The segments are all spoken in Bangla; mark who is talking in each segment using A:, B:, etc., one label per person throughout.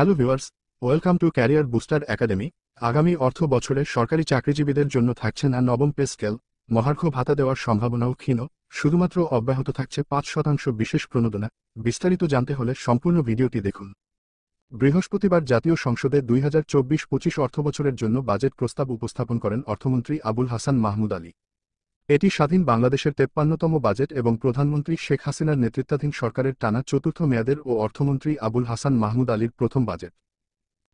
A: Hello viewers, welcome to career booster academy. আগামী অর্থ বছরে সরকারি চাকরিজীবীদের জন্য থাকছে না নবম পে স্কেল, মহার্ঘ ভাতা দেওয়ার সম্ভাবনাও ক্ষীণ, শুধুমাত্র অব্যাহত থাকছে ৫% বিশেষ প্রণোদনা। বিস্তারিত জানতে হলে সম্পূর্ণ ভিডিওটি দেখুন। বৃহস্পতিবার জাতীয় সংসদে ২০২৪-২৫ অর্থবছরের জন্য বাজেট প্রস্তাব উপস্থাপন করেন অর্থমন্ত্রী আবুল হাসান মাহমুদ আলী। এটি স্বাধীন বাংলাদেশের ৫৩তম বাজেট এবং প্রধানমন্ত্রী শেখ হাসিনার নেতৃত্বাধীন সরকারের টানা চতুর্থ মেয়াদের ও অর্থমন্ত্রী আবুল হাসান মাহমুদ আলীর প্রথম বাজেট।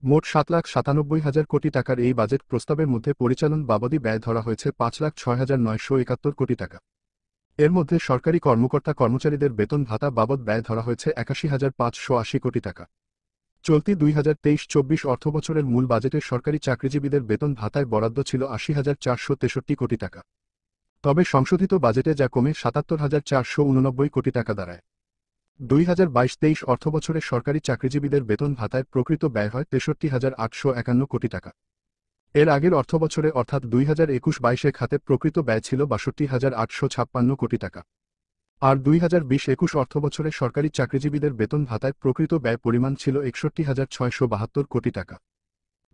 A: মোট ৭,৯৭,০০০ কোটি টাকার এই বাজেট প্রস্তাবের মধ্যে পরিচালন বাবদি ব্যয় ধরা হয়েছে ৫,৬,৯৭১ কোটি টাকা। এর মধ্যে সরকারি কর্মকর্তা কর্মচারীদের বেতন ভাতা বাবদ ব্যয় ধরা হয়েছে ৮১,৫৮০ কোটি টাকা। চলতি ২০২৩-২৪ অর্থবছরের মূল বাজেটে সরকারি চাকরিজীবীদের বেতন ভাতায় বরাদ্দ ছিল ৮০,৪৬৩ কোটি টাকা। তবে সংশোধিত বাজেটে যা কমে ৭৭,৪৮৯ কোটি টাকা দাঁড়ায়। ২০২২-২৩ অর্থবছরে সরকারি চাকরিজীবীদের বেতন ভাতায় প্রকৃত ব্যয় হয় ৬৩,৮৫১ কোটি টাকা। এর আগের অর্থবছরে অর্থাৎ ২০২১-২২ খাতে প্রকৃত ব্যয় ছিল ৬২,৮৫৬ কোটি টাকা। আর ২০২০-২১ অর্থবছরে সরকারি চাকরিজীবীদের বেতন ভাতায় প্রকৃত ব্যয় পরিমাণ ছিল ৬১,৬৭২ কোটি টাকা।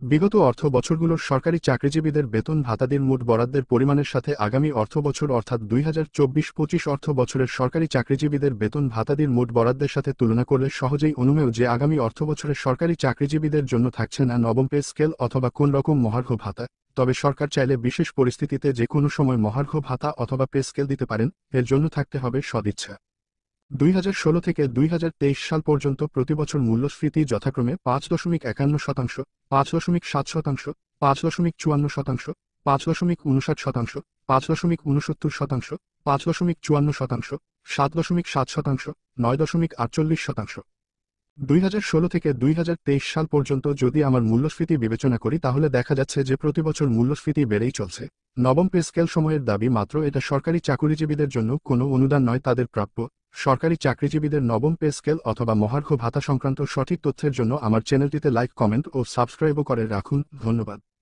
A: বিগত অর্থ বছরগুলোর সরকারি চাকরিজীবীদের বেতন ভাতাদির মোট বরাদ্দের পরিমাণের সাথে আগামী অর্থবছর অর্থাৎ ২০২৪-২৫ অর্থ বছরের সরকারি চাকরিজীবীদের বেতন ভাতাদির মোট বরাদ্দের সাথে তুলনা করলে সহজেই অনুমেয় যে আগামী অর্থবছরে সরকারি চাকরিজীবীদের জন্য থাকছে না নবম পে স্কেল অথবা কোন রকম মহার্ঘ ভাতা। তবে সরকার চাইলে বিশেষ পরিস্থিতিতে যে কোনো সময় মহার্ঘ ভাতা অথবা পে স্কেল দিতে পারেন, এর জন্য থাকতে হবে সদিচ্ছা। ২০১৬ থেকে ২০২৩ সাল পর্যন্ত প্রতিবছর মূল্যস্ফীতি যথাক্রমে ৫.৫১%, ৫.৭%, ৫.৫৪%, ৫.৫৯%, ৫.৬৯%, ৫.৫৪%, ৭.৭%, ৯.৪৮%। ২০১৬ থেকে ২০২৩ সাল পর্যন্ত যদি আমার মূল্যস্ফীতি বিবেচনা করি তাহলে দেখা যাচ্ছে যে প্রতিবছর মূল্যস্ফীতি বেড়েই চলছে। নবম পে স্কেল সময়ের দাবি মাত্র এটা সরকারি চাকরিজীবীদের জন্য কোনো অনুদান নয়, তাদের প্রাপ্য। সরকারি চাকরিজীবীদের নবম পে স্কেল অথবা মহার্ঘ ভাতা সংক্রান্ত সঠিক তথ্যের জন্য আমার চ্যানেলটিতে লাইক, কমেন্ট ও সাবস্ক্রাইবও করে রাখুন। ধন্যবাদ।